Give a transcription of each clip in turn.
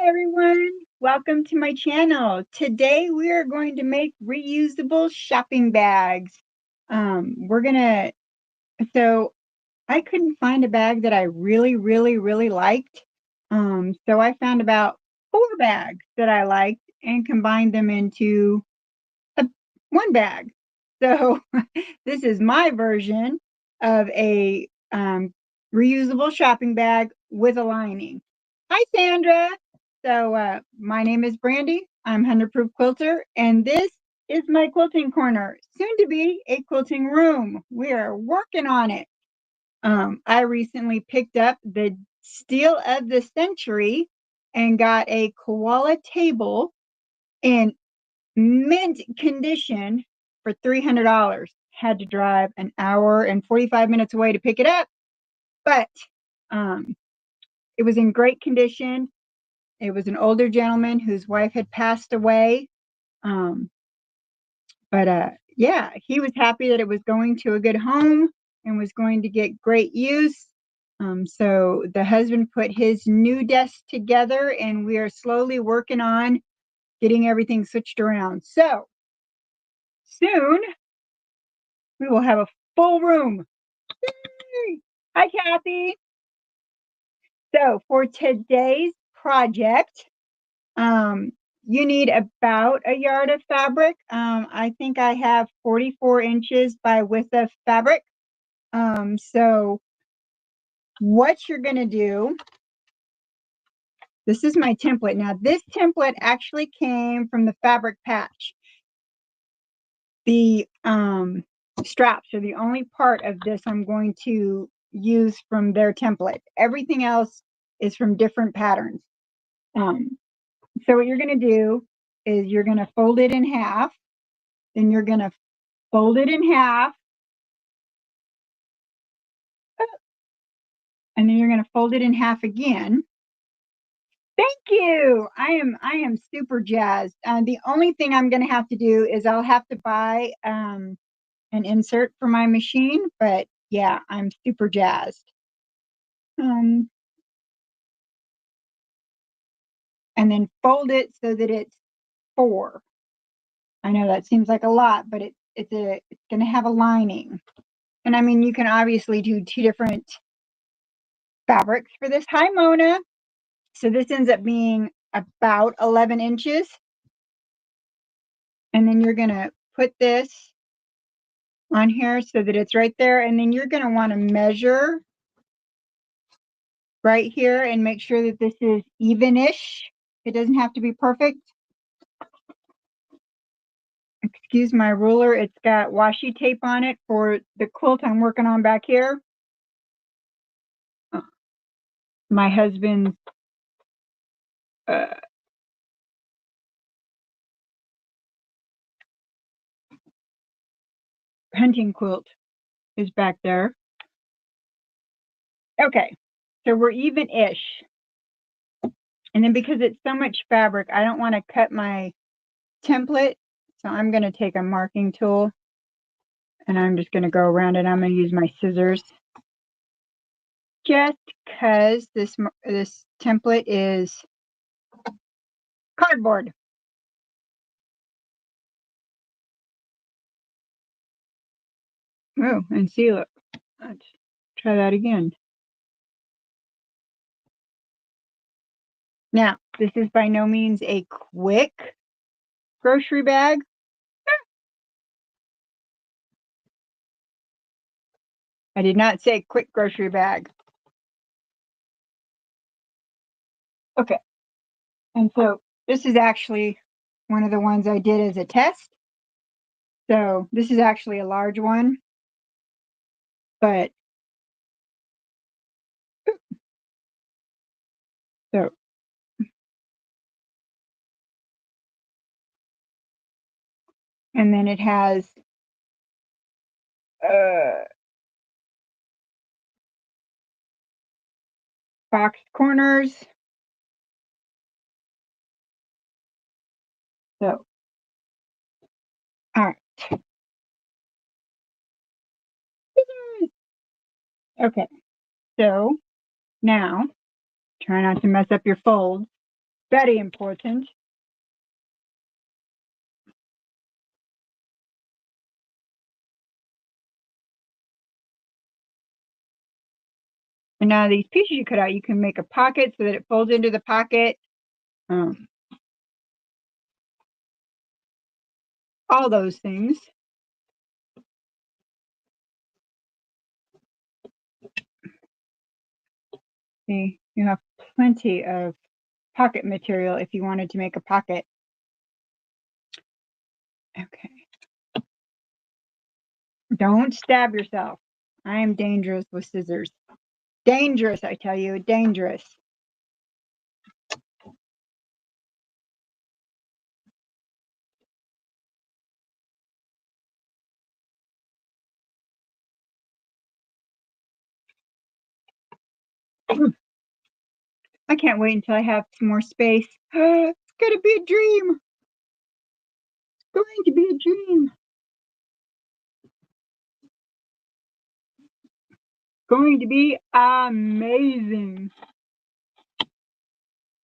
everyone, welcome to my channel. Today we are going to make reusable shopping bags. So I couldn't find a bag that I really liked. So I found about 4 bags that I liked and combined them into one bag. So this is my version of a reusable shopping bag with a lining. Hi, Sandra. So my name is Brandy. I'm 100 Proof Quilter, and this is my quilting corner, soon to be a quilting room. We are working on it. I recently picked up the Steal of the Century and got a koala table in mint condition for $300. Had to drive an hour and 45 minutes away to pick it up, but um, it was in great condition. It was an older gentleman whose wife had passed away. Um, but yeah, he was happy that it was going to a good home and was going to get great use. So the husband put his new desk together, and we are slowly working on getting everything switched around. So soon we will have a full room. Yay! Hi, Kathy. So for today's project, um, you need about a yard of fabric. I think I have 44 inches by width of fabric. So what you're going to do, this is my template. Now, this template actually came from the fabric patch. The straps are the only part of this I'm going to use from their template. Everything else is from different patterns. So what you're going to do is you're going to fold it in half, then you're going to fold it in half, and then you're going to fold it in half again. Thank you. I am super jazzed. The only thing I'm going to have to do is I'll have to buy an insert for my machine, but yeah, I'm super jazzed. And then fold it so that it's 4. I know that seems like a lot, but it's going to have a lining. And I mean, you can obviously do 2 different fabrics for this. Hi, Mona. So this ends up being about 11 inches. And then you're going to put this on here so that it's right there. And then you're going to want to measure right here and make sure that this is even-ish. It doesn't have to be perfect. Excuse my ruler. It's got washi tape on it for the quilt I'm working on back here. My husband's hunting quilt is back there. Okay, so we're even-ish. And then because it's so much fabric, I don't want to cut my template. So I'm going to take a marking tool and I'm just going to go around it. I'm going to use my scissors just because this template is cardboard. Oh, and see, look, let's try that again. Now, this is by no means a quick grocery bag. I did not say quick grocery bag. Okay, and so this is actually one of the ones I did as a test. So this is actually a large one, but so and then it has boxed corners. So, all right. Okay, so now try not to mess up your folds. Very important. And now these pieces you cut out, you can make a pocket so that it folds into the pocket. Um, all those things. See, you have plenty of pocket material if you wanted to make a pocket. Okay. Don't stab yourself. I am dangerous with scissors. Dangerous, I tell you, dangerous. I can't wait until I have some more space. It's gonna be a dream. It's going to be a dream. Going to be amazing.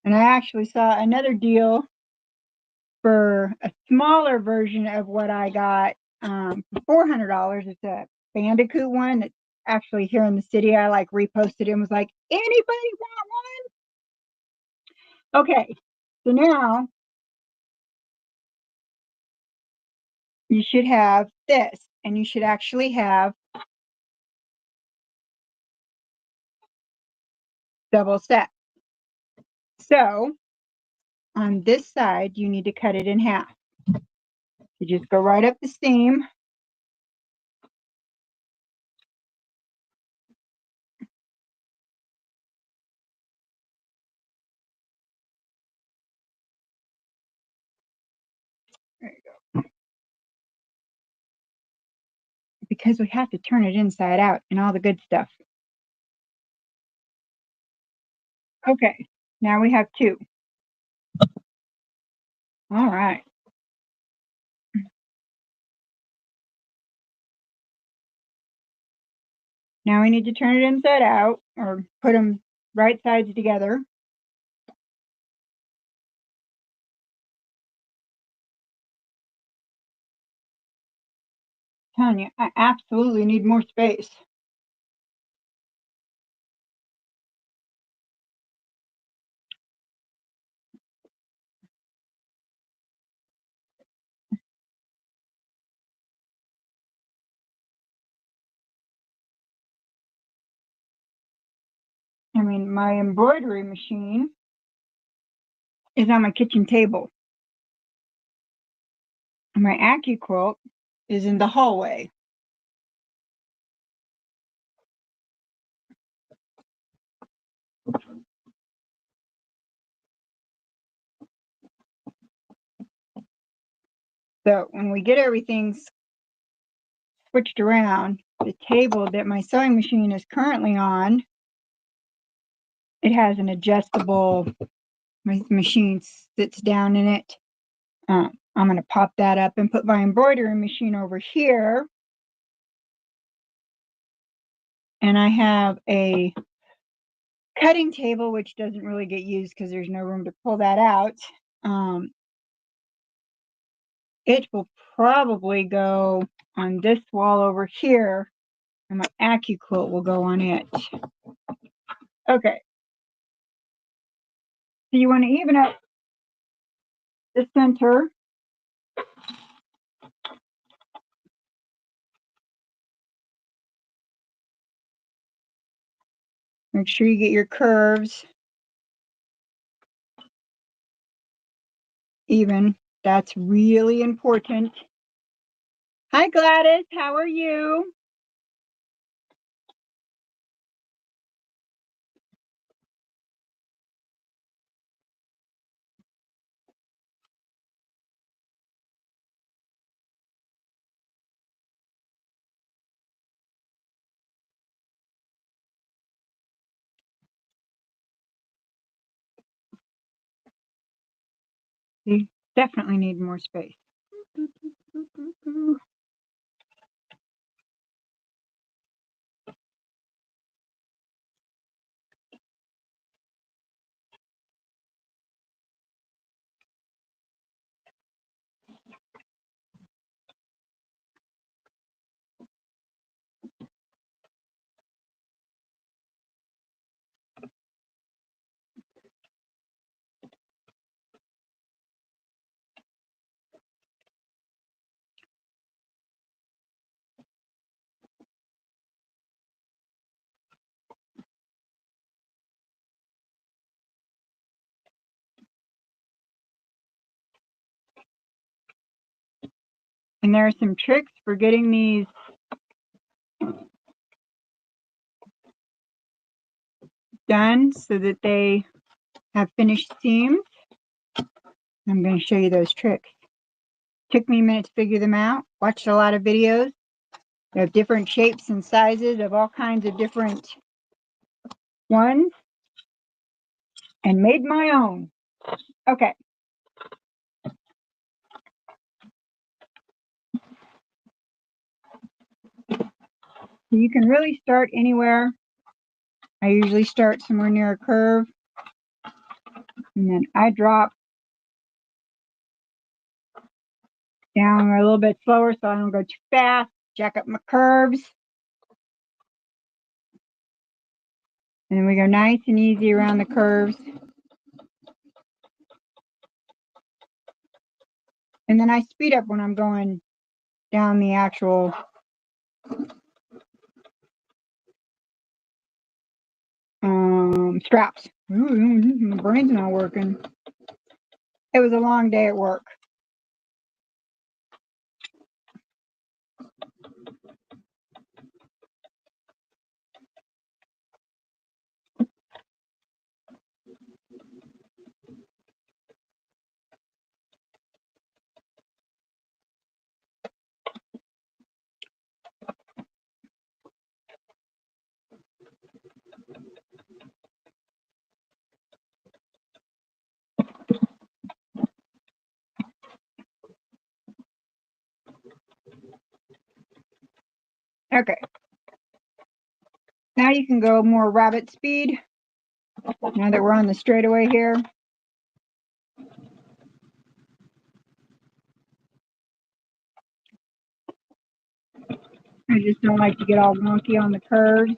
And I actually saw another deal for a smaller version of what I got for $400. It's a Bandicoot one that's actually here in the city. I like reposted it and was like, anybody want one? Okay, so now you should have this, and you should actually have double set. So on this side, you need to cut it in half. You just go right up the seam. There you go. Because we have to turn it inside out and all the good stuff. Okay, now we have two. All right. Now we need to turn it inside out or put them right sides together. I'm telling you, I absolutely need more space. I mean, my embroidery machine is on my kitchen table. My AccuQuilt is in the hallway. So when we get everything switched around, the table that my sewing machine is currently on, it has an adjustable, my machine sits down in it. I'm going to pop that up and put my embroidery machine over here. And I have a cutting table, which doesn't really get used because there's no room to pull that out. It will probably go on this wall over here, and my AccuQuilt will go on it. Okay. So you want to even up the center. Make sure you get your curves even. That's really important. Hi, Gladys. How are you? You definitely need more space. And there are some tricks for getting these done so that they have finished seams. I'm going to show you those tricks. Took me a minute to figure them out. Watched a lot of videos. They have different shapes and sizes of all kinds of different ones. And made my own. Okay. So you can really start anywhere. I usually start somewhere near a curve. And then I drop down a little bit slower so I don't go too fast. Jack up my curves. And then we go nice and easy around the curves. And then I speed up when I'm going down the actual straps. Ooh, my brain's not working. It was a long day at work. Okay. Now you can go more rabbit speed. Now that we're on the straightaway here. I just don't like to get all wonky on the curves.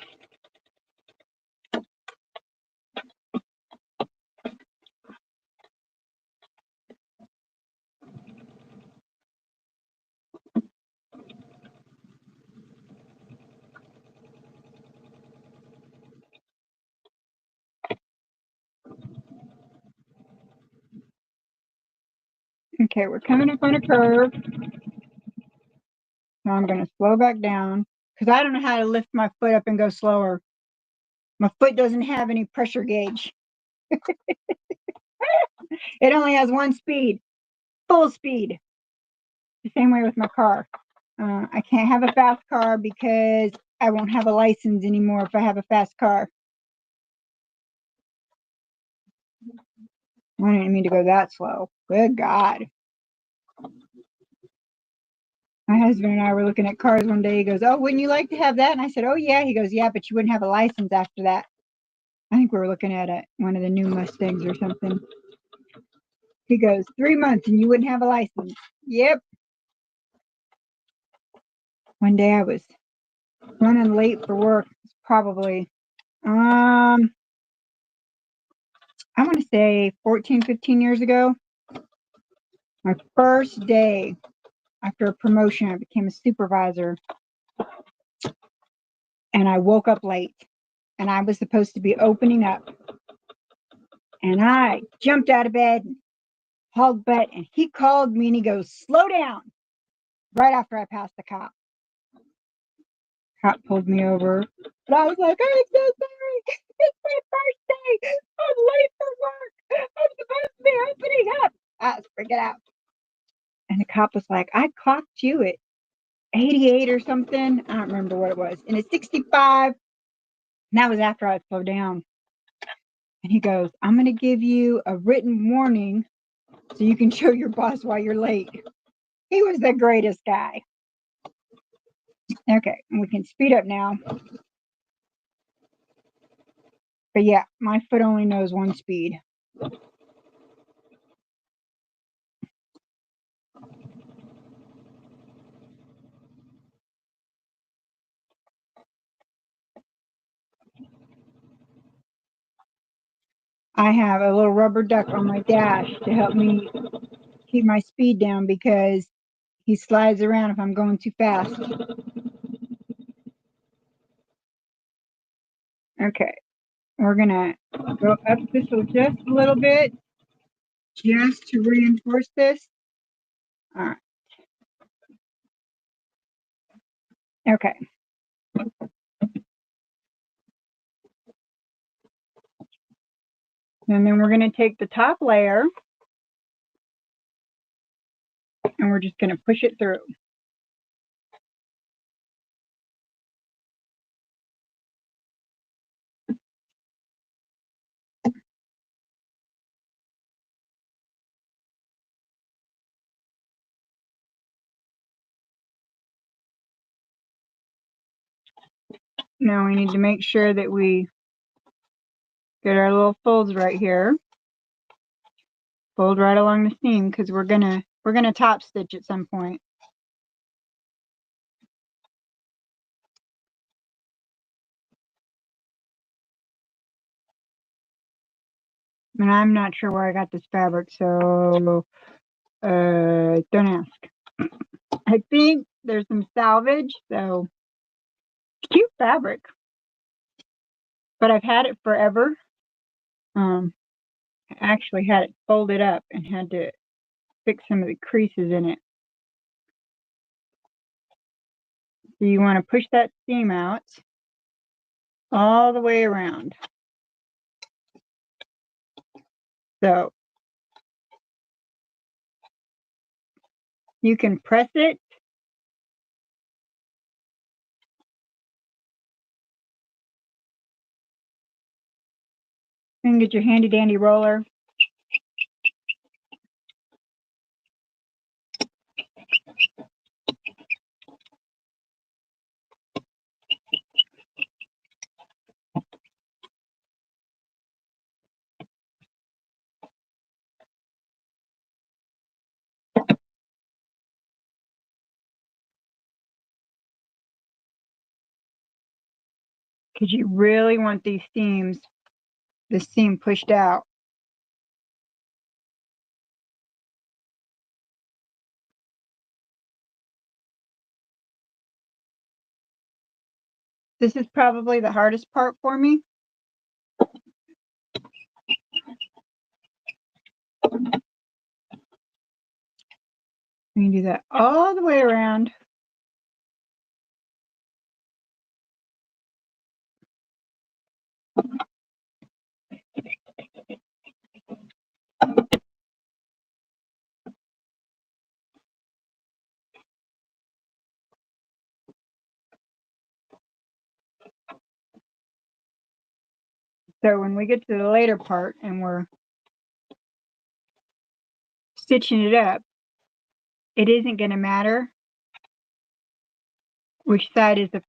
Okay, we're coming up on a curve. Now I'm going to slow back down because I don't know how to lift my foot up and go slower. My foot doesn't have any pressure gauge. It only has one speed, full speed. The same way with my car. I can't have a fast car because I won't have a license anymore if I have a fast car. I didn't mean to go that slow. Good God. My husband and I were looking at cars one day. He goes, "Oh, wouldn't you like to have that?" And I said, "Oh, yeah." He goes, "Yeah, but you wouldn't have a license after that." I think we were looking at one of the new Mustangs or something. He goes, 3 months and you wouldn't have a license. Yep. One day I was running late for work. Probably, I want to say 14, 15 years ago. My first day after a promotion, I became a supervisor. And I woke up late. And I was supposed to be opening up. And I jumped out of bed and hauled butt. And he called me and he goes, "Slow down." Right after I passed the cop. Cop pulled me over. And I was like, "I'm so sorry. It's my first day. I'm late for work. I'm supposed to be opening up." I was freaking out. And the cop was like, "I clocked you at 88 or something." I don't remember what it was. And it's 65. And that was after I slowed down. And he goes, "I'm going to give you a written warning so you can show your boss why you're late." He was the greatest guy. Okay, we can speed up now. But yeah, my foot only knows one speed. I have a little rubber duck on my dash to help me keep my speed down because he slides around if I'm going too fast. Okay, we're gonna go up this just a little bit just to reinforce this. All right. Okay. And then we're going to take the top layer and we're just going to push it through. Now we need to make sure that we get our little folds right here. Fold right along the seam because we're gonna top stitch at some point. And I'm not sure where I got this fabric, so don't ask. I think there's some salvage, so cute fabric. But I've had it forever. I actually had it folded up and had to fix some of the creases in it. So you want to push that seam out all the way around. So you can press it and get your handy dandy roller. Because you really want these seams, the seam pushed out. This is probably the hardest part for me. You can do that all the way around. So when we get to the later part and we're stitching it up, it isn't going to matter which side is the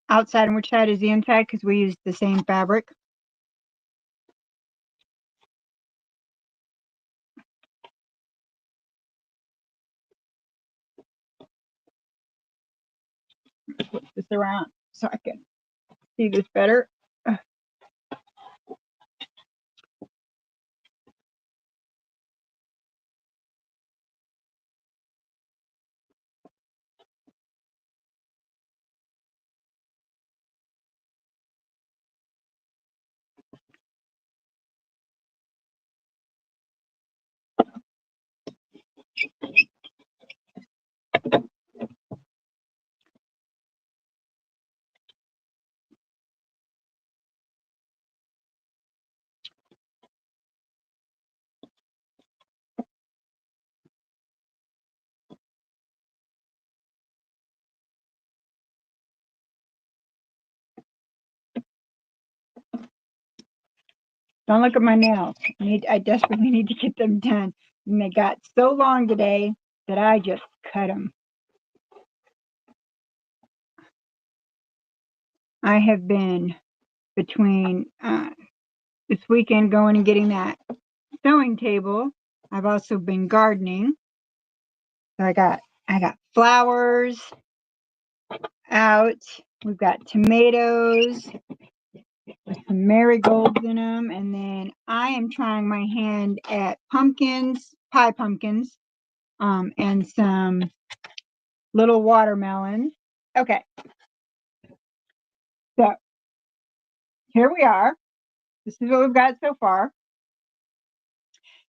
outside and which side is the inside because we use the same fabric. Flip this around so I can see this better. Don't look at my nails. I desperately need to get them done. And they got so long today that I just cut them. I have been between this weekend going and getting that sewing table. I've also been gardening. So I got flowers out. We've got tomatoes with some marigolds in them. And then I am trying my hand at pumpkins, pie pumpkins, and some little watermelons. Okay. So here we are. This is what we've got so far.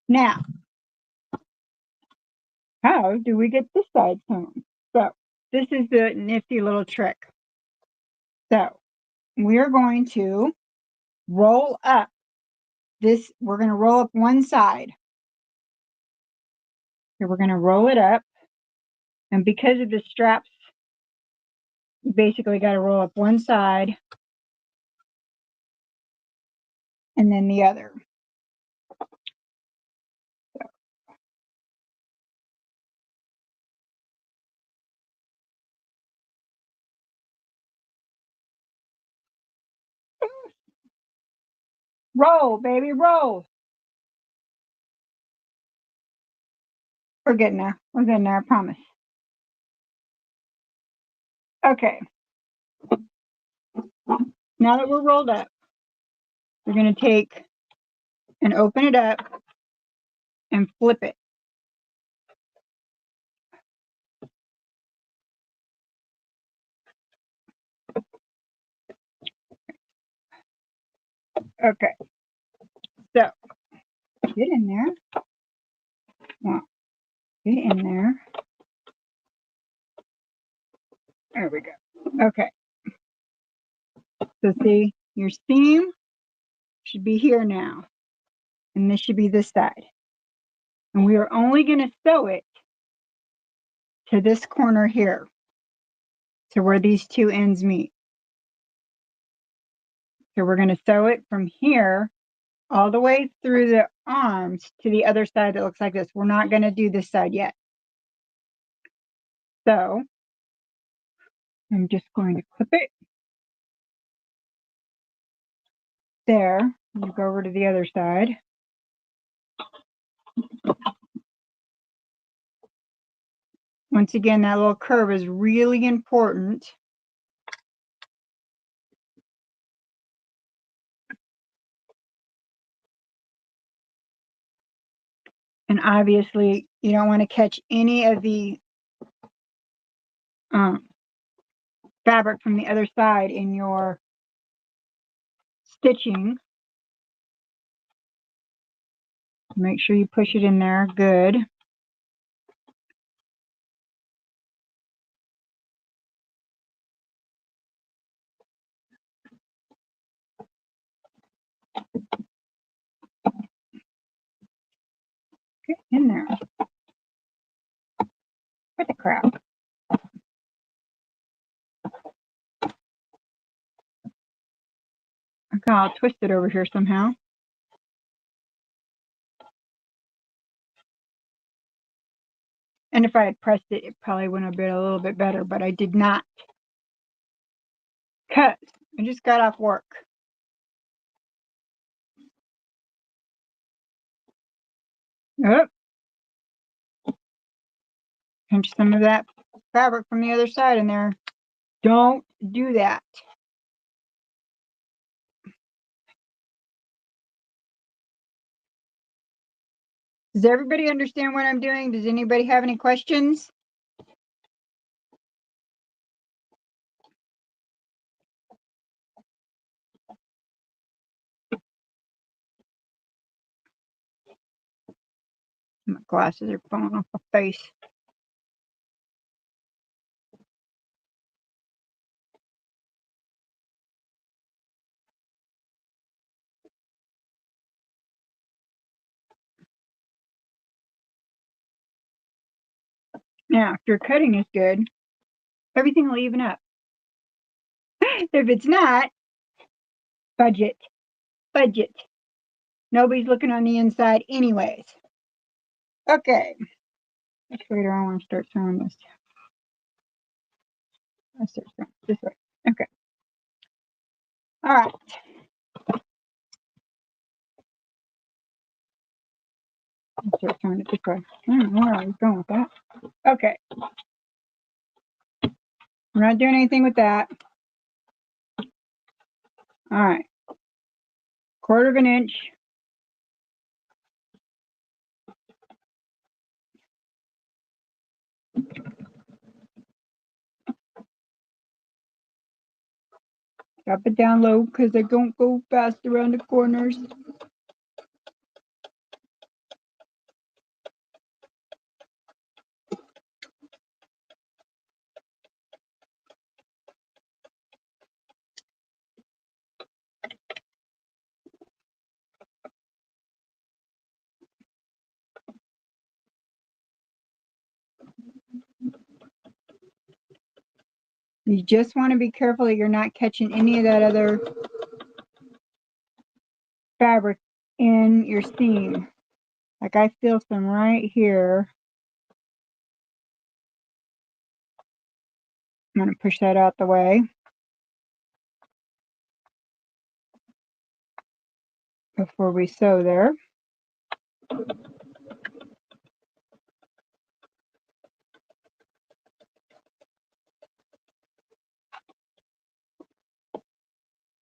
Now, how do we get this side sewn? So this is the nifty little trick. So we're going to roll up this. We're going to roll up one side. So we're going to roll it up. And because of the straps, you basically got to roll up one side and then the other. Roll, baby, roll. We're getting there. We're getting there, I promise. Okay. Now that we're rolled up, we're going to take and open it up and flip it. Okay. So get in there. Well, get in there. There we go. Okay. So see, your seam should be here now. And this should be this side. And we are only going to sew it to this corner here, to where these two ends meet. So we're going to sew it from here all the way through the arms to the other side that looks like this. We're not going to do this side yet. So I'm just going to clip it there. You go over to the other side. Once again, that little curve is really important. And obviously, you don't want to catch any of the fabric from the other side in your stitching. Make sure you push it in there good. Get in there. What the crap? Okay, I'll twist it over here somehow. And if I had pressed it, it probably would have been a little bit better, but I did not. Because I just got off work. Oh, pinch some of that fabric from the other side in there. Don't do that. Does everybody understand what I'm doing? Does anybody have any questions? My glasses are falling off my face. Now, if your cutting is good, everything will even up. If it's not, budget. Budget. Nobody's looking on the inside anyways. Okay. Which way do I want to start sewing this? Let's start sewing this way. Okay. All right. Let's start sewing it this way. I don't know where I was going with that. Okay. We're not doing anything with that. All right. 1/4 inch. Drop it down low because I don't go fast around the corners. You just want to be careful that you're not catching any of that other fabric in your seam. Like I feel some right here. I'm going to push that out the way before we sew there.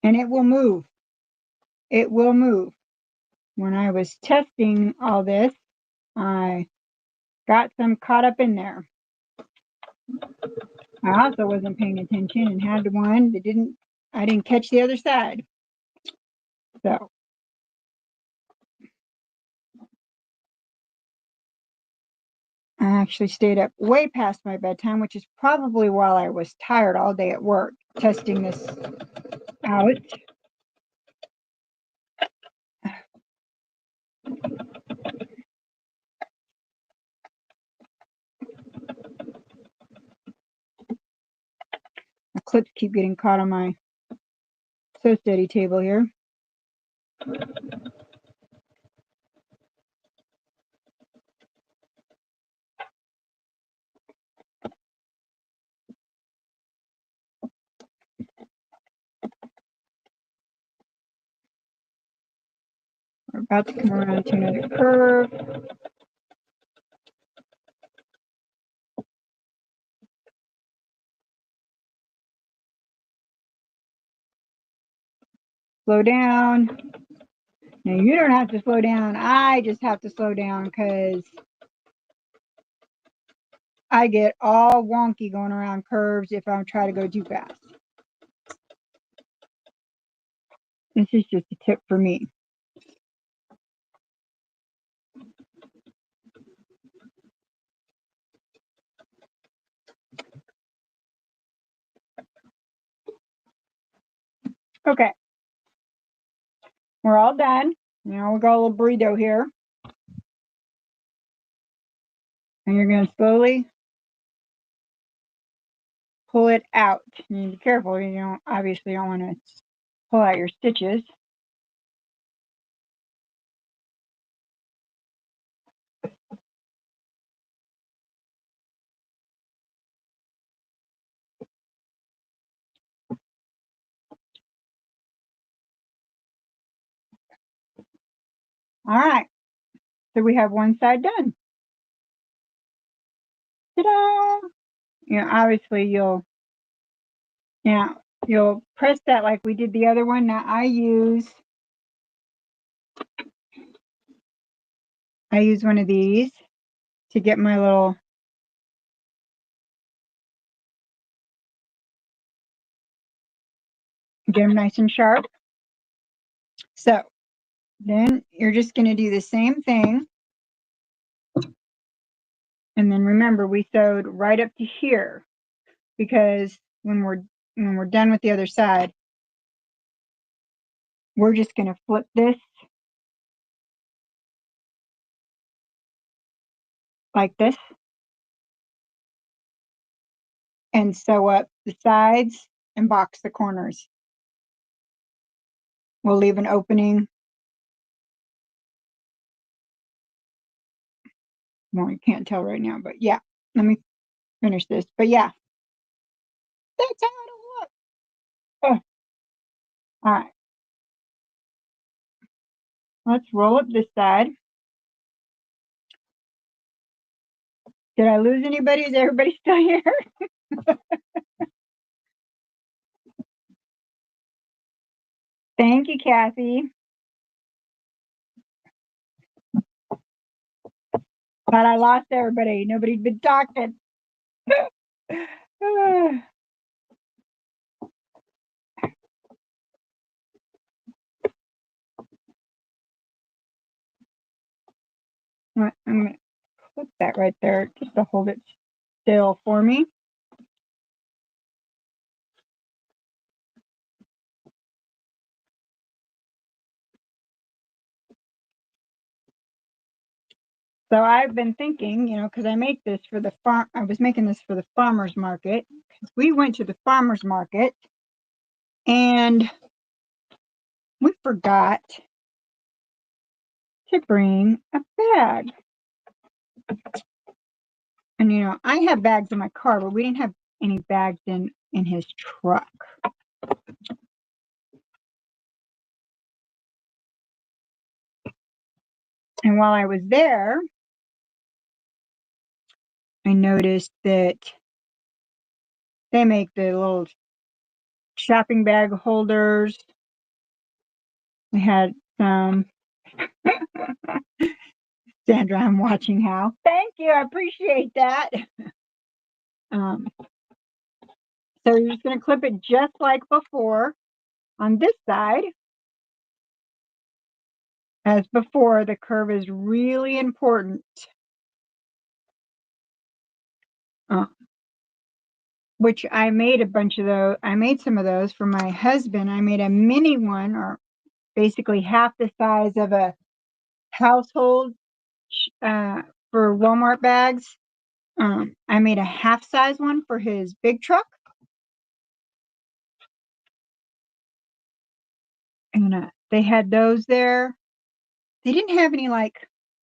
And it will move. It will move. When I was testing all this, I got some caught up in there. I also wasn't paying attention and had one that I didn't catch the other side. So I actually stayed up way past my bedtime, which is probably while I was tired all day at work testing this out. The clips keep getting caught on my Sew Steady table here. We're about to come around to another curve. Slow down. Now you don't have to slow down. I just have to slow down because I get all wonky going around curves if I try to go too fast. This is just a tip for me. Okay. We're all done. Now we got a little burrito here. And you're going to slowly pull it out. You need to be careful. You obviously don't want to pull out your stitches. All right. So we have one side done. Ta-da! Obviously you'll press that like we did the other one. Now I use one of these to get my little get them nice and sharp. So then you're just going to do the same thing. And then remember, we sewed right up to here because when we're done with the other side, we're just going to flip this like this and sew up the sides and box the corners. We'll leave an opening. Well, you can't tell right now, but yeah, let me finish this. But yeah, that's how it'll look. Oh, all right. Let's roll up this side. Did I lose anybody? Is everybody still here? Thank you, Kathy. Thought I lost everybody. Nobody's been talking. I'm going to put that right there just to hold it still for me. So I've been thinking, because I make this for the farm. I was making this for the farmer's market. We went to the farmer's market and we forgot to bring a bag. And I have bags in my car, but we didn't have any bags in his truck. And while I was there, I noticed that they make the little shopping bag holders. We had some. Sandra, I'm watching how. Thank you. I appreciate that. So you're just going to clip it just like before on this side. As before, the curve is really important. Which I made a bunch of those. I made some of those for my husband. I made a mini one, or basically half the size of a household for Walmart bags. I made a half size one for his big truck. And they had those there. They didn't have any,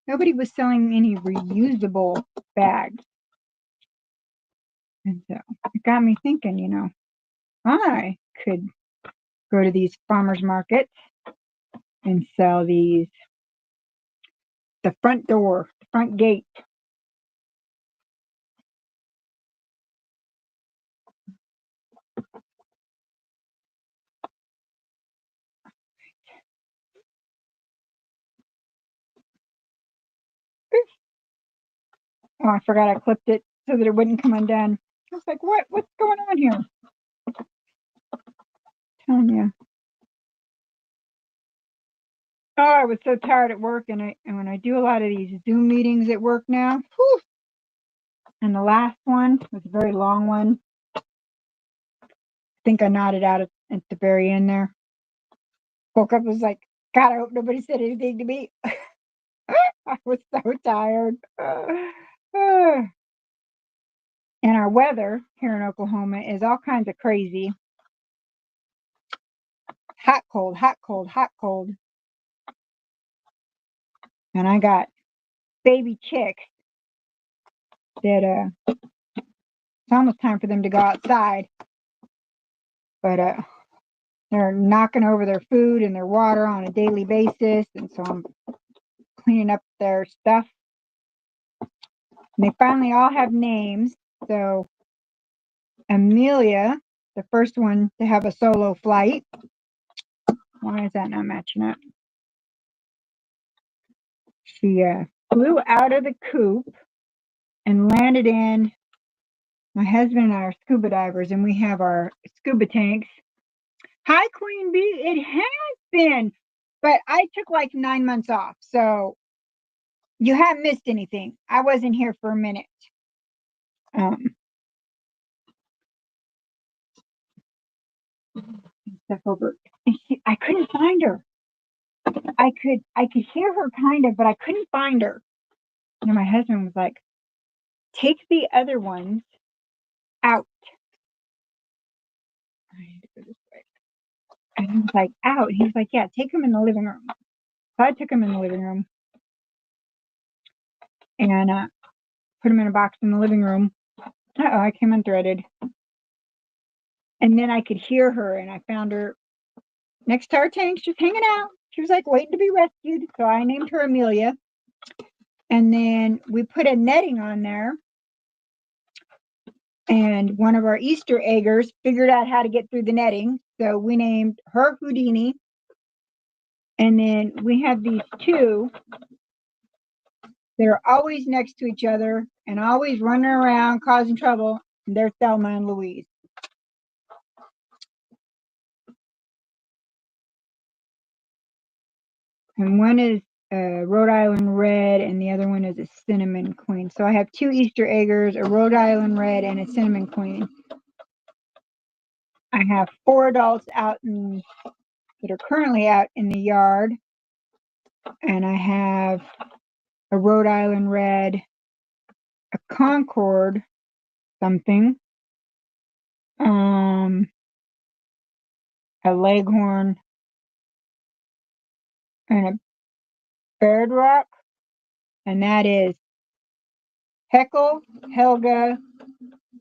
nobody was selling any reusable bags. And so it got me thinking, I could go to these farmers markets and sell these, the front door, the front gate. Oh, I forgot I clipped it so that it wouldn't come undone. I was like, what's going on here? Telling you. Oh, I was so tired at work, and when I do a lot of these Zoom meetings at work now, whew, and the last one was a very long one. I think I nodded out at the very end there. Woke up, was like, God, I hope nobody said anything to me. I was so tired. And our weather here in Oklahoma is all kinds of crazy. Hot, cold, hot, cold, hot, cold. And I got baby chicks that it's almost time for them to go outside. But they're knocking over their food and their water on a daily basis. And so I'm cleaning up their stuff. And they finally all have names. So Amelia, the first one to have a solo flight. Why is that not matching up? She flew out of the coop and landed in. My husband and I are scuba divers, and we have our scuba tanks. Hi, Queen Bee. It has been, but I took like 9 months off, so you haven't missed anything. I wasn't here for a minute. Step over. I couldn't find her. I could hear her kind of, but I couldn't find her. And my husband was like, "Take the other ones out." I need to go this way. And he was like, "Out." He was like, "Yeah, take them in the living room." So I took them in the living room and put them in a box in the living room. Uh-oh, I came unthreaded. And then I could hear her, and I found her next to our tanks, just hanging out. She was like waiting to be rescued. So I named her Amelia. And then we put a netting on there. And one of our Easter eggers figured out how to get through the netting. So we named her Houdini. And then we have these two. They're always next to each other and always running around causing trouble. And they're Thelma and Louise. And one is a Rhode Island Red, and the other one is a Cinnamon Queen. So I have two Easter eggers, a Rhode Island Red, and a Cinnamon Queen. I have 4 adults that are currently out in the yard, and I have a Rhode Island red, a Concord something, a Leghorn, and a Bird Rock, and that is Heckle, Helga,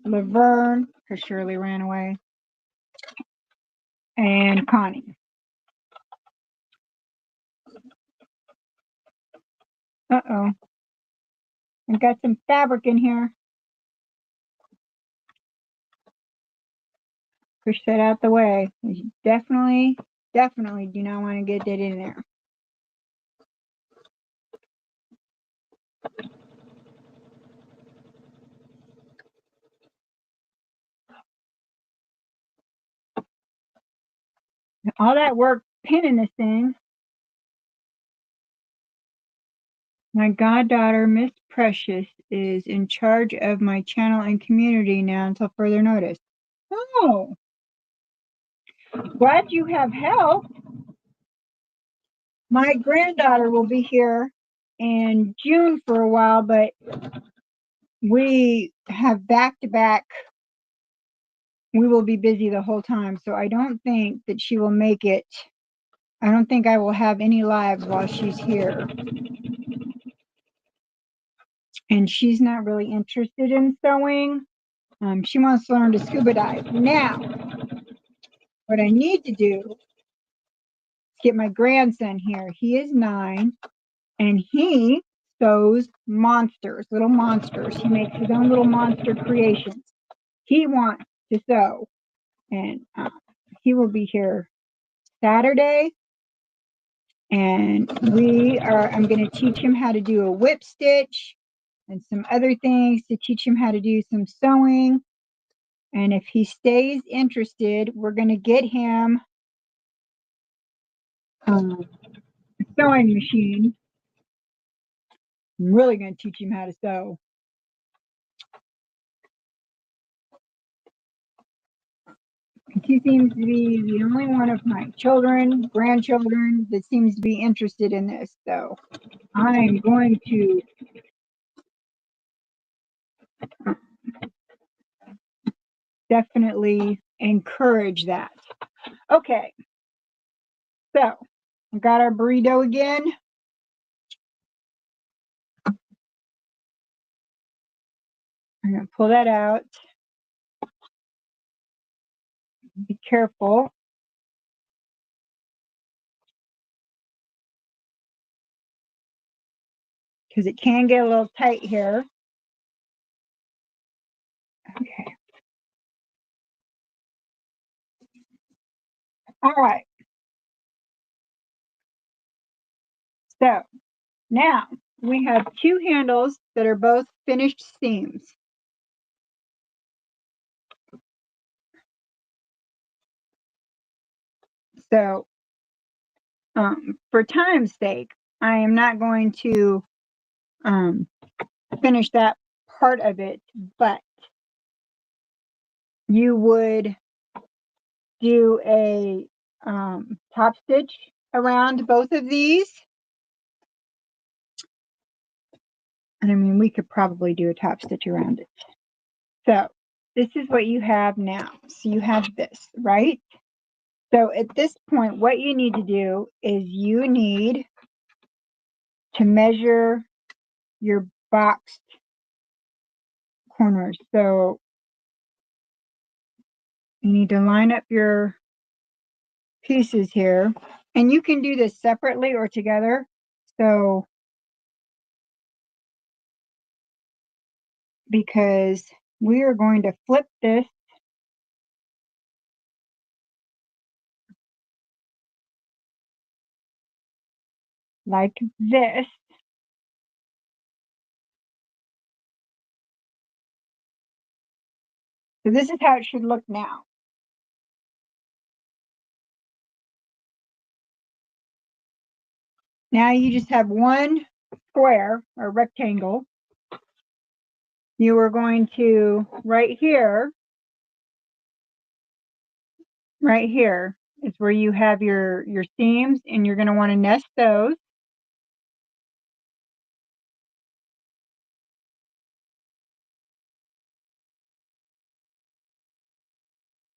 Laverne, because Shirley ran away, and Connie. Uh-oh. I've got some fabric in here. Push that out the way. You definitely do not want to get that in there. All that work pinning this thing. My goddaughter, Miss Precious, is in charge of my channel and community now until further notice. Oh, glad you have help. My granddaughter will be here in June for a while, but we have back-to-back. We will be busy the whole time, so I don't think that she will make it. I don't think I will have any lives while she's here. And she's not really interested in sewing. She wants to learn to scuba dive. Now, what I need to do is get my grandson here. He is 9, and he sews monsters, little monsters. He makes his own little monster creations. He wants to sew, and he will be here Saturday. And I'm going to teach him how to do a whip stitch and some other things to teach him how to do some sewing. And if he stays interested, we're going to get him a sewing machine. I'm really going to teach him how to sew. He seems to be the only one of my grandchildren that seems to be interested in this. So I'm going to definitely encourage that. Okay. So we got our burrito again. I'm going to pull that out. Be careful. Because it can get a little tight here. Okay. All right. So now we have 2 handles that are both finished seams. So for time's sake, I am not going to finish that part of it, but you would do a top stitch around both of these. And I mean, we could probably do a top stitch around it. So this is what you have now. So you have this, right? So at this point, what you need to do is you need to measure your boxed corners. So you need to line up your pieces here. And you can do this separately or together. So, because we are going to flip this like this. So this is how it should look now. Now you just have one square or rectangle. You are going to, right here is where you have your seams, and you're going to want to nest those.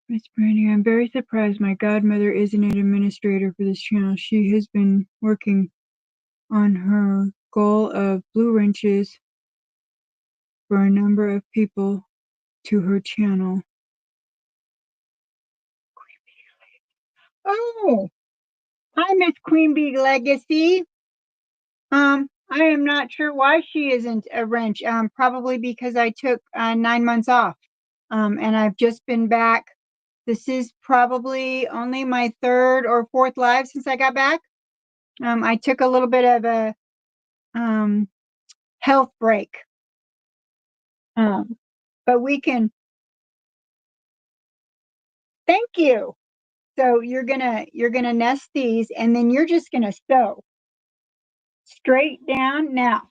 Miss Brandy, I'm very surprised my godmother isn't an administrator for this channel. She has been working on her goal of blue wrenches for a number of people to her channel. Oh, hi, Miss Queen Bee Legacy. I am not sure why she isn't a wrench. Probably because I took 9 months off. And I've just been back. This is probably only my third or fourth live since I got back. I took a little bit of a health break. But we can, thank you. So you're gonna nest these and then you're just gonna sew straight down. Now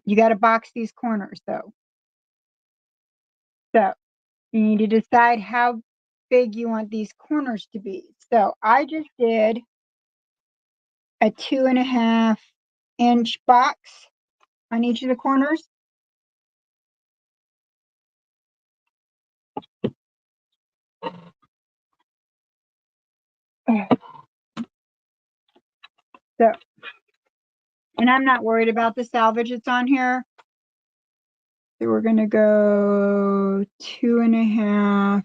you got to box these corners though. So you need to decide how big you want these corners to be. So I just did a 2.5-inch box on each of the corners. So, and I'm not worried about the salvage that's on here. So we're going to go 2.5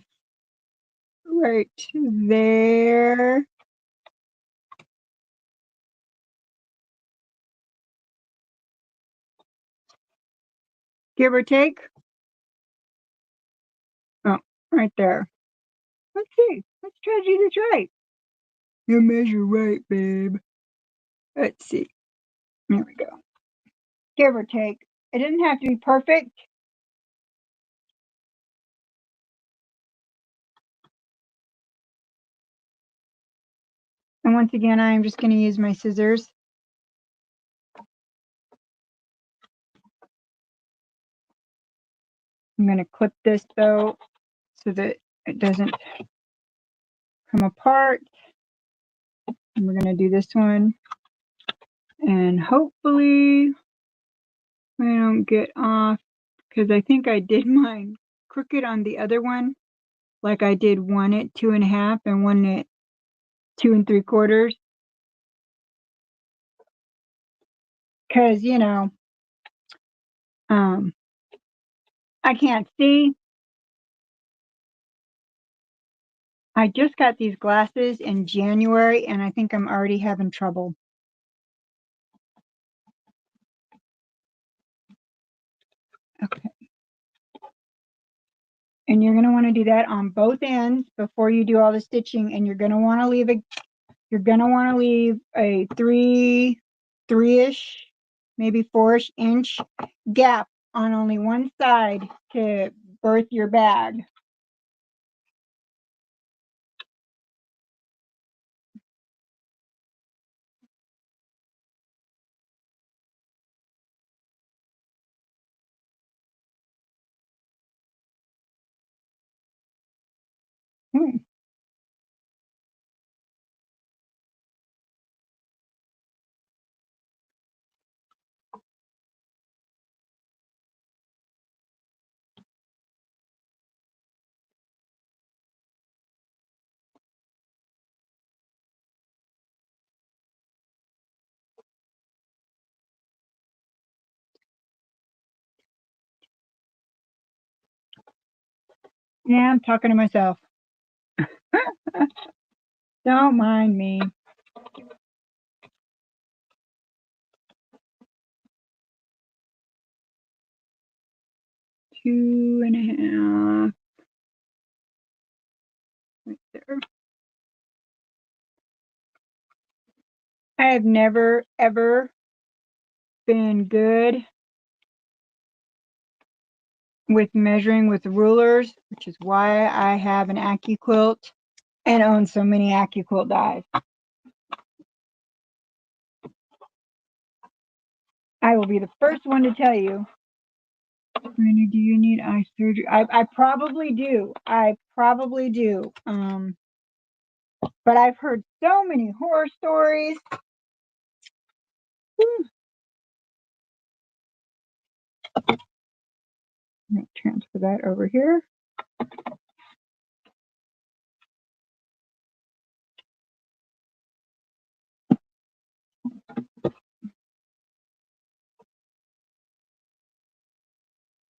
right there. Give or take. Oh, right there. Let's see. Let's try to do this right. You measure right, babe. Let's see. There we go. Give or take. It doesn't have to be perfect. And once again, I'm just going to use my scissors. I'm going to clip this though so that it doesn't come apart. And we're going to do this one. And hopefully I don't get off because I think I did mine crooked on the other one. Like I did one at 2.5 and one at 2 3/4. Because, I can't see. I just got these glasses in January and I think I'm already having trouble. Okay. And you're going to want to do that on both ends before you do all the stitching. And you're going to want to leave a 3-ish, maybe 4-ish inch gap on only one side to birth your bag. Yeah, I'm talking to myself. Don't mind me. Two and a half. Right there. I have never, ever been good with measuring with rulers, which is why I have an AccuQuilt and own so many AccuQuilt dies. I will be the first one to tell you, Randy, do you need eye surgery? I probably do. I probably do. But I've heard so many horror stories. Transfer that over here.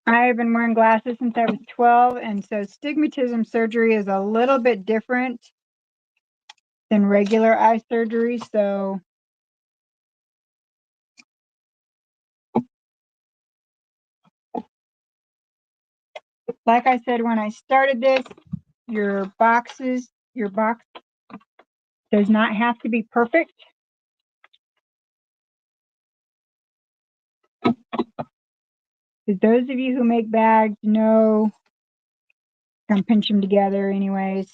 I've been wearing glasses since I was 12, and so stigmatism surgery is a little bit different than regular eye surgery. So like I said, when I started this, your box does not have to be perfect. Because those of you who make bags know I'm going to pinch them together anyways.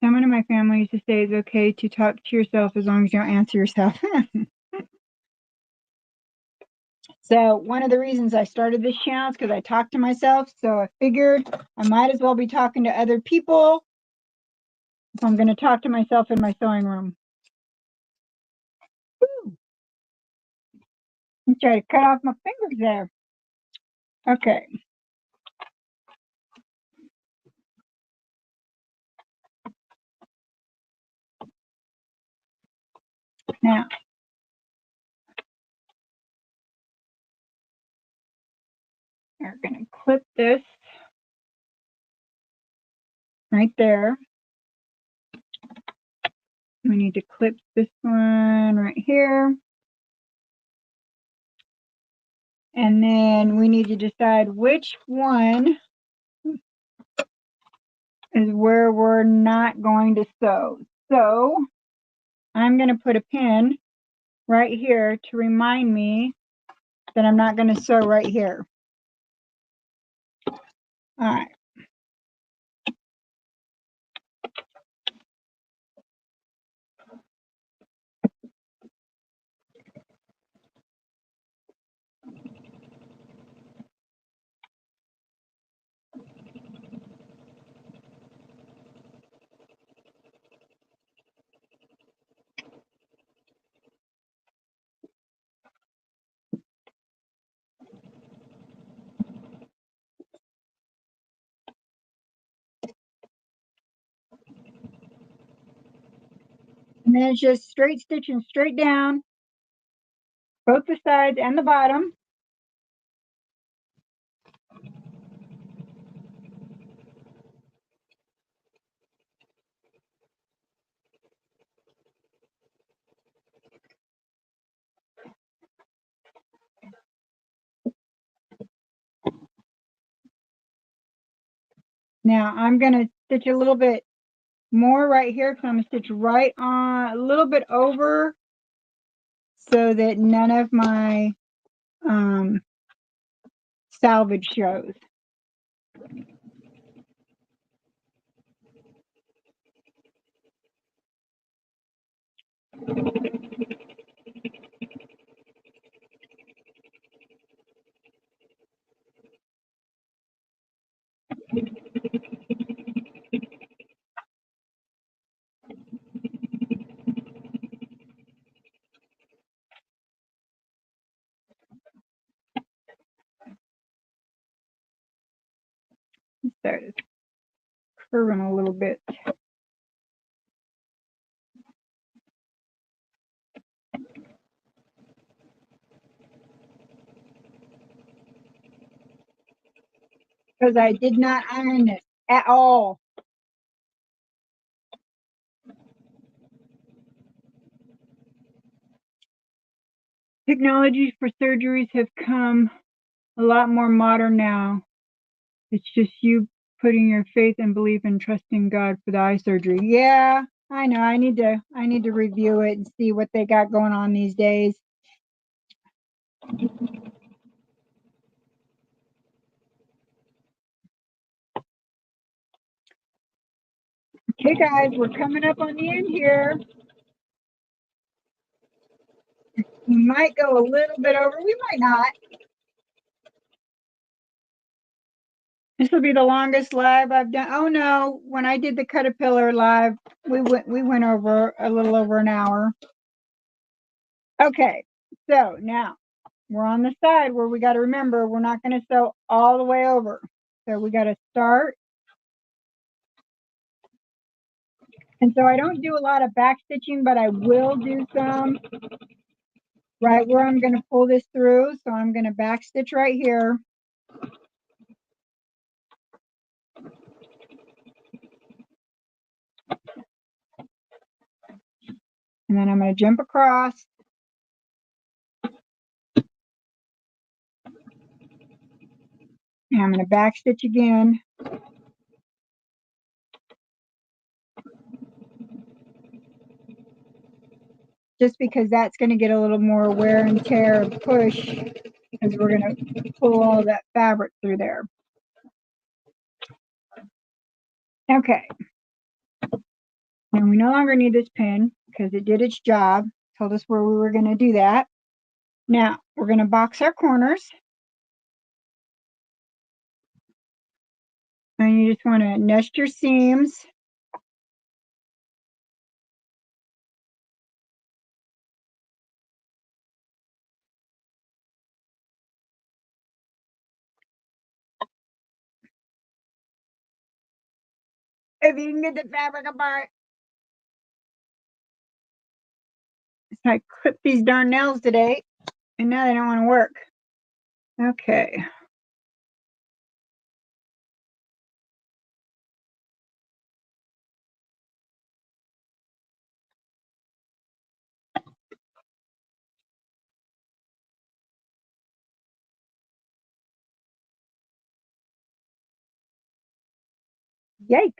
Someone in my family used to say it's okay to talk to yourself as long as you don't answer yourself. So one of the reasons I started this channel is because I talk to myself. So I figured I might as well be talking to other people if I'm going to talk to myself in my sewing room. Woo! I'm trying to cut off my fingers there. Okay. Now, we're going to clip this right there. We need to clip this one right here. And then we need to decide which one is where we're not going to sew. So I'm going to put a pin right here to remind me that I'm not going to sew right here. All right. And then it's just straight stitching straight down, both the sides and the bottom. Now I'm going to stitch a little bit more right here because I'm going to stitch right on a little bit over so that none of my salvage shows. Start curving a little bit. Because I did not iron this at all. Technologies for surgeries have come a lot more modern now. It's just you putting your faith and belief and trusting God for the eye surgery. Yeah, I know. I need to review it and see what they got going on these days. Okay, guys, we're coming up on the end here. We might go a little bit over. We might not. This will be the longest live I've done. Oh no, when I did the caterpillar live, we went over a little over an hour. Okay, so now we're on the side where we got to remember we're not going to sew all the way over. So we got to start And so I don't do a lot of back stitching, but I will do some right where I'm going to pull this through. So I'm going to back stitch right here. And then I'm going to jump across. And I'm going to back stitch again. Just because that's going to get a little more wear and tear push, because we're going to pull all that fabric through there. Okay. And we no longer need this pin because it did its job. Told us where we were going to do that. Now we're going to box our corners. And you just want to nest your seams. If you can get the fabric apart. So I clipped these darn nails today, and now they don't want to work. Okay. Yikes.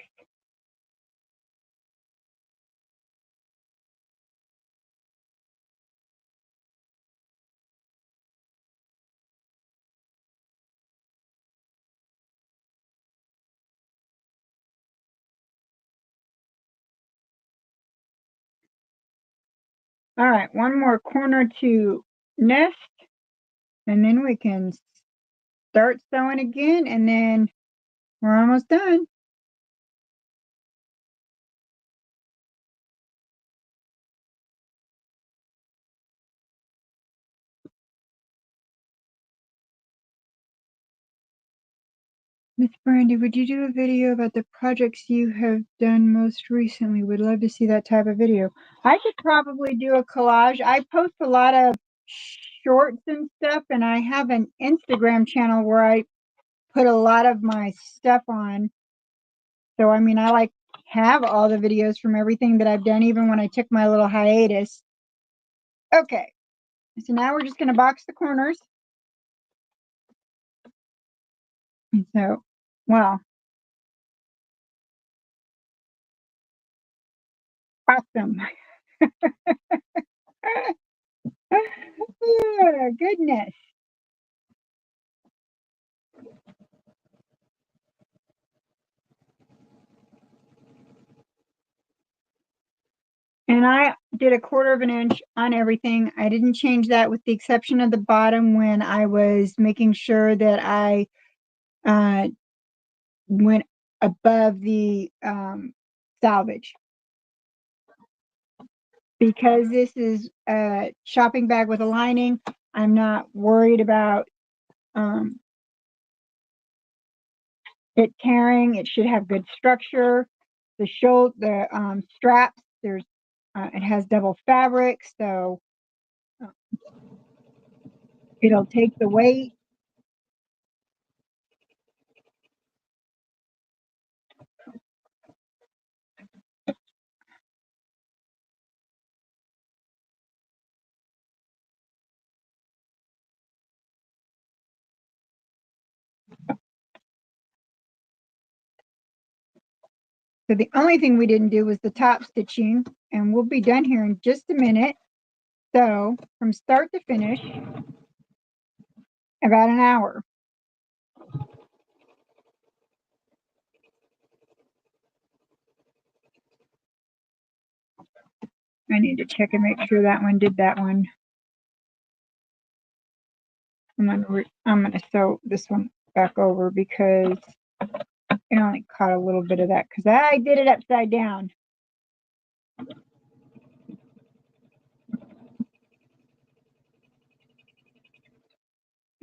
All right, one more corner to nest, and then we can start sewing again, and then we're almost done. Miss Brandy, would you do a video about the projects you have done most recently? Would love to see that type of video. I could probably do a collage. I post a lot of shorts and stuff, and I have an Instagram channel where I put a lot of my stuff on. So, I mean, I like have all the videos from everything that I've done, even when I took my little hiatus. Okay, so now we're just going to box the corners. And so, well, awesome. Oh, goodness. And I did a 1/4 of an inch on everything. I didn't change that with the exception of the bottom when I was making sure that I went above the salvage. Because this is a shopping bag with a lining, I'm not worried about it tearing. It should have good structure. The straps, it has double fabric, so uh, it'll take the weight. So the only thing we didn't do was the top stitching, and we'll be done here in just a minute. So from start to finish, about an hour. I need to check and make sure that one did that one. I'm gonna sew this one back over because I only caught a little bit of that because I did it upside down.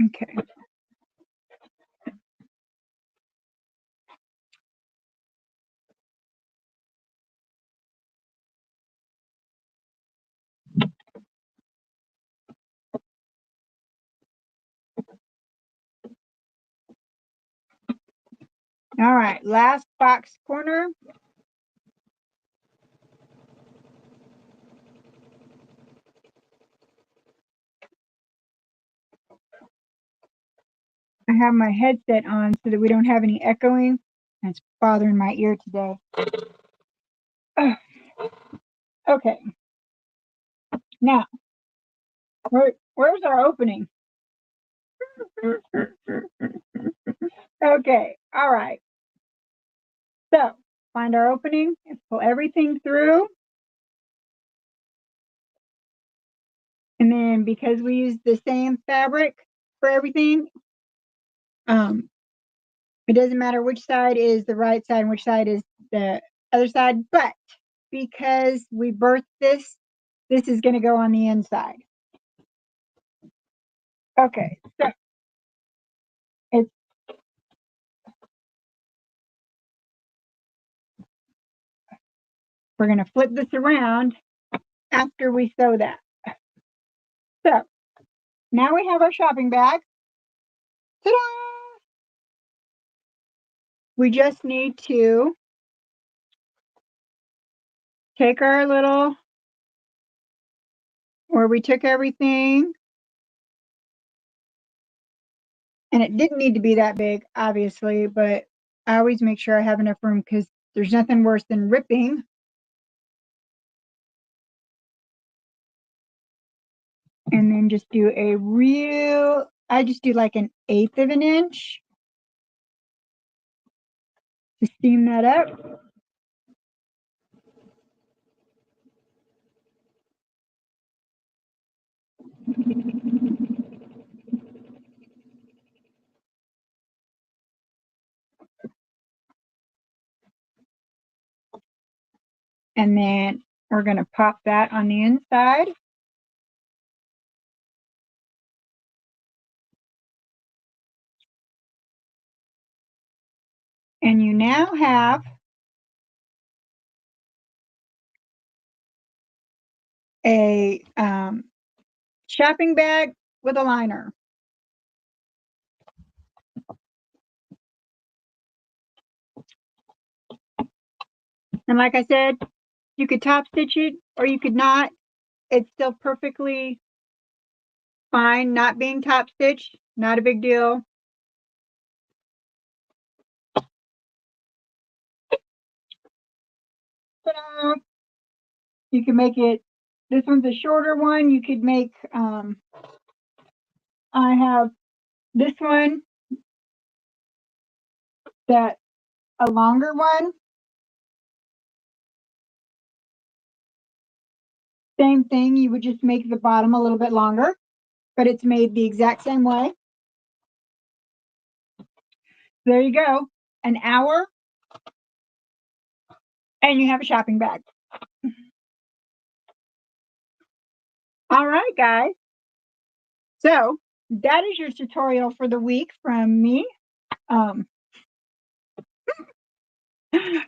Okay. All right, last box corner. I have my headset on so that we don't have any echoing. That's bothering my ear today. Ugh. Okay. Now, where's our opening? Okay. All right. So find our opening and pull everything through. And then because we use the same fabric for everything, it doesn't matter which side is the right side and which side is the other side. But because we birthed this, this is going to go on the inside. Okay, so it's we're going to flip this around after we sew that. So now we have our shopping bag. Ta-da! We just need to take our little, where we took everything, and it didn't need to be that big, obviously, but I always make sure I have enough room because there's nothing worse than ripping. And then just do I just do like 1/8 of an inch to steam that up. And then we're going to pop that on the inside. And you now have a shopping bag with a liner. And like I said, you could top stitch it or you could not. It's still perfectly fine not being top stitched. Not a big deal. Ta-da! You can make it, this one's a shorter one. You could make, I have this one, that a longer one. Same thing, you would just make the bottom a little bit longer, but it's made the exact same way. There you go, an hour, and you have a shopping bag. All right, guys. So that is your tutorial for the week from me.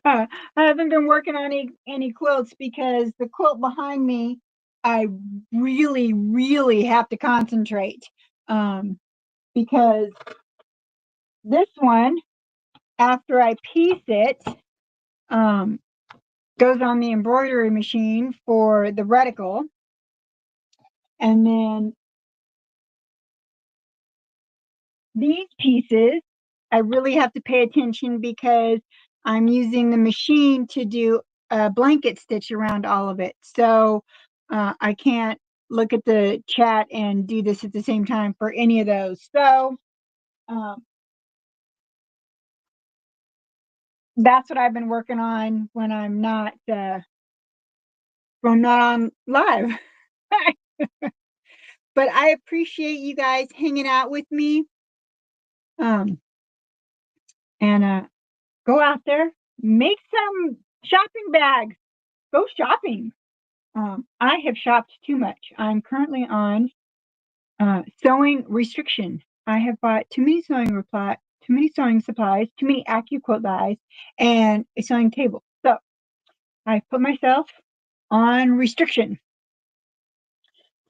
I haven't been working on any quilts because the quilt behind me, I really have to concentrate because this one, after I piece it, goes on the embroidery machine for the reticle, and then these pieces, I really have to pay attention because I'm using the machine to do a blanket stitch around all of it. So I can't look at the chat and do this at the same time for any of those. So that's what I've been working on when I'm not on live. But I appreciate you guys hanging out with me. And go out there, make some shopping bags, go shopping. I have shopped too much. I'm currently on sewing restriction. I have bought too many sewing supplies, too many AccuQuilt dies, and a sewing table. So I put myself on restriction.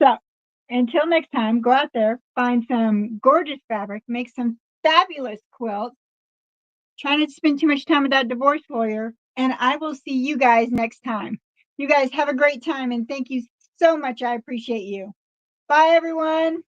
So until next time, go out there, find some gorgeous fabric, make some fabulous quilts, Try not to spend too much time with that divorce lawyer. And I will see you guys next time. You guys have a great time and thank you so much. I appreciate you. Bye, everyone.